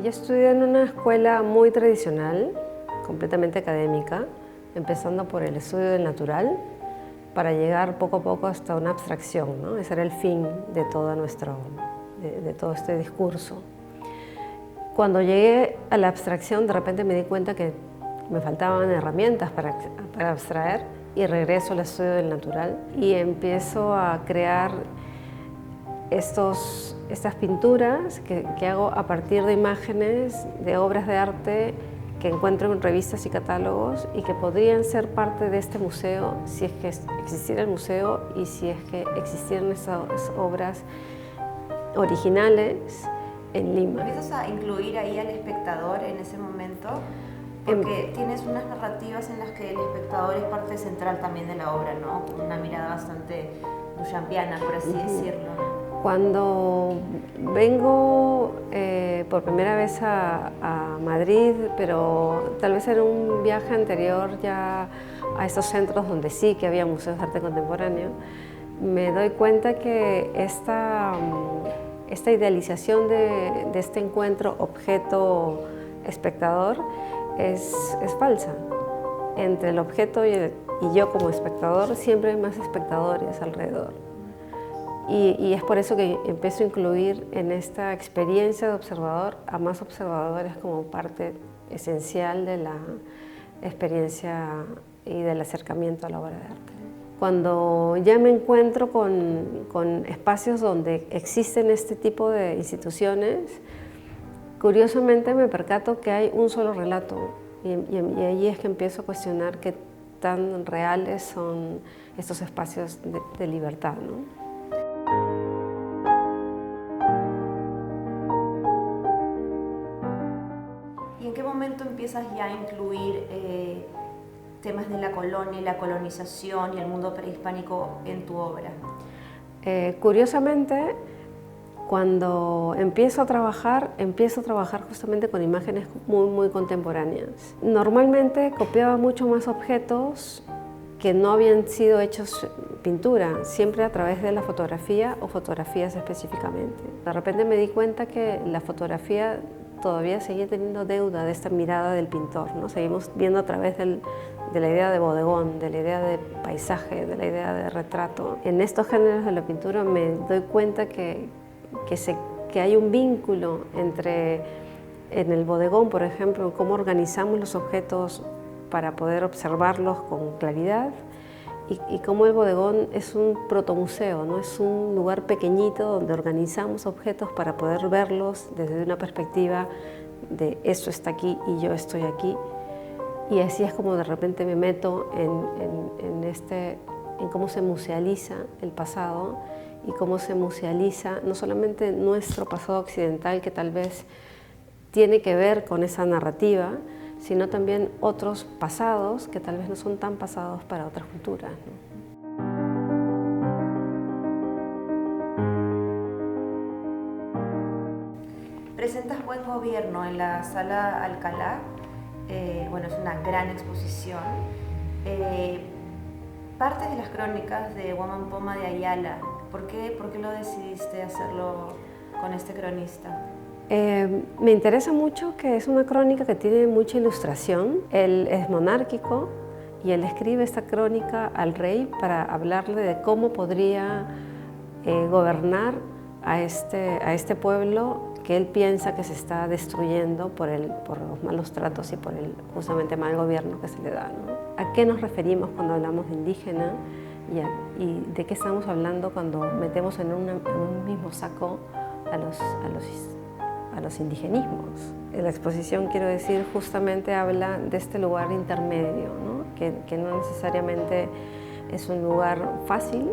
Yo estudié en una escuela muy tradicional, completamente académica, empezando por el estudio del natural, para llegar poco a poco hasta una abstracción, ¿no? Ese era el fin de todo de todo este discurso. Cuando llegué a la abstracción, de repente me di cuenta que me faltaban herramientas para abstraer y regreso al estudio del natural y empiezo a crear estas pinturas que hago a partir de imágenes de obras de arte que encuentro en revistas y catálogos y que podrían ser parte de este museo si es que existiera el museo y si es que existieran esas obras originales en Lima. ¿Empiezas a incluir ahí al espectador en ese momento? Porque tienes unas narrativas en las que el espectador es parte central también de la obra, ¿no? Con una mirada bastante duchampiana, por así decirlo. Cuando vengo por primera vez a Madrid, pero tal vez en un viaje anterior ya a estos centros donde sí que había museos de arte contemporáneo, me doy cuenta que esta idealización de este encuentro objeto-espectador es falsa. Entre el objeto y yo como espectador siempre hay más espectadores alrededor. Y es por eso que empiezo a incluir en esta experiencia de observador a más observadores como parte esencial de la experiencia y del acercamiento a la obra de arte. Cuando ya me encuentro con espacios donde existen este tipo de instituciones, curiosamente me percato que hay un solo relato y ahí es que empiezo a cuestionar qué tan reales son estos espacios de libertad, ¿no? ¿Y en qué momento empiezas ya a incluir temas de la colonia y la colonización y el mundo prehispánico en tu obra? Curiosamente, cuando empiezo a trabajar justamente con imágenes muy contemporáneas. Normalmente copiaba mucho más objetos que no habían sido hechos pintura, siempre a través de la fotografía o fotografías específicamente. De repente me di cuenta que la fotografía todavía seguía teniendo deuda de esta mirada del pintor, ¿no? Seguimos viendo a través de la idea de bodegón, de la idea de paisaje, de la idea de retrato. En estos géneros de la pintura me doy cuenta que hay un vínculo entre, en el bodegón, por ejemplo, cómo organizamos los objetos para poder observarlos con claridad y cómo el bodegón es un protomuseo, ¿no? Es un lugar pequeñito donde organizamos objetos para poder verlos desde una perspectiva de esto está aquí y yo estoy aquí. Y así es como de repente me meto en cómo se musealiza el pasado y cómo se musealiza no solamente nuestro pasado occidental, que tal vez tiene que ver con esa narrativa, sino también otros pasados que tal vez no son tan pasados para otras culturas, ¿no? Presentas Buen Gobierno en la Sala Alcalá. Bueno, es una gran exposición. Partes de las crónicas de Guamán Poma de Ayala. ¿Por qué lo decidiste hacerlo con este cronista? Me interesa mucho que es una crónica que tiene mucha ilustración. Él es monárquico y él escribe esta crónica al rey para hablarle de cómo podría gobernar a este pueblo que él piensa que se está destruyendo por los malos tratos y por el justamente mal gobierno que se le da, ¿no? ¿A qué nos referimos cuando hablamos de indígena y de qué estamos hablando cuando metemos en un mismo saco a los indigenismos? En la exposición, quiero decir, justamente habla de este lugar intermedio, ¿no? Que no necesariamente es un lugar fácil,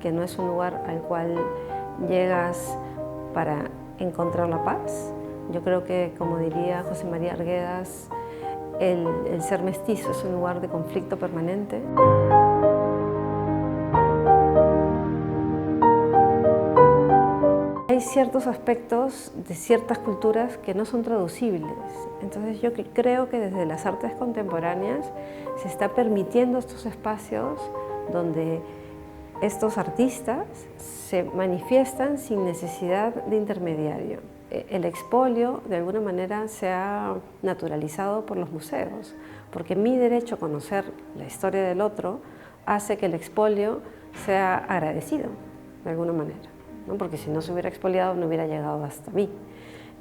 que no es un lugar al cual llegas para encontrar la paz. Yo creo que, como diría José María Arguedas, el ser mestizo es un lugar de conflicto permanente. Hay ciertos aspectos de ciertas culturas que no son traducibles. Entonces yo creo que desde las artes contemporáneas se está permitiendo estos espacios donde estos artistas se manifiestan sin necesidad de intermediario. el expolio de alguna manera se ha naturalizado por los museos, porque mi derecho a conocer la historia del otro hace que el expolio sea agradecido de alguna manera, ¿no? Porque si no se hubiera expoliado no hubiera llegado hasta mí.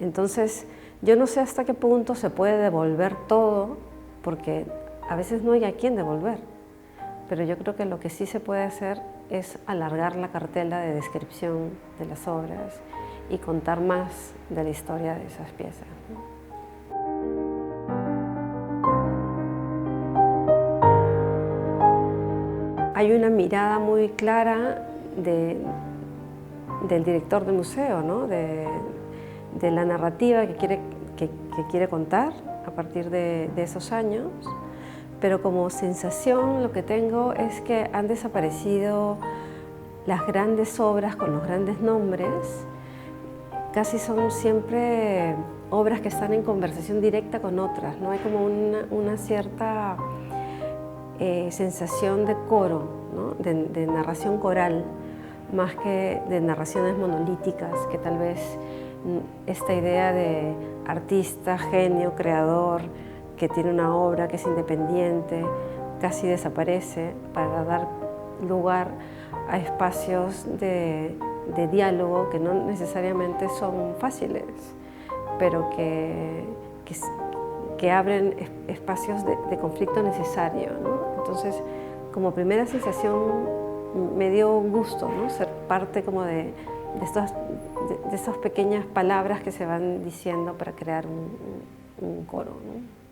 Entonces, yo no sé hasta qué punto se puede devolver todo, porque a veces no hay a quién devolver, pero yo creo que lo que sí se puede hacer es alargar la cartela de descripción de las obras y contar más de la historia de esas piezas, ¿no? Hay una mirada muy clara del director del museo, ¿no? de la narrativa que quiere contar a partir de esos años, pero como sensación lo que tengo es que han desaparecido las grandes obras con los grandes nombres. Casi son siempre obras que están en conversación directa con otras, ¿no? Hay como una cierta sensación de coro, ¿no? de narración coral, más que de narraciones monolíticas, que tal vez esta idea de artista, genio, creador, que tiene una obra que es independiente, casi desaparece para dar lugar a espacios de diálogo que no necesariamente son fáciles, pero que abren espacios de conflicto necesario, ¿no? Entonces, como primera sensación, me dio gusto, ¿no? Ser parte como de estas pequeñas palabras que se van diciendo para crear un coro, ¿no?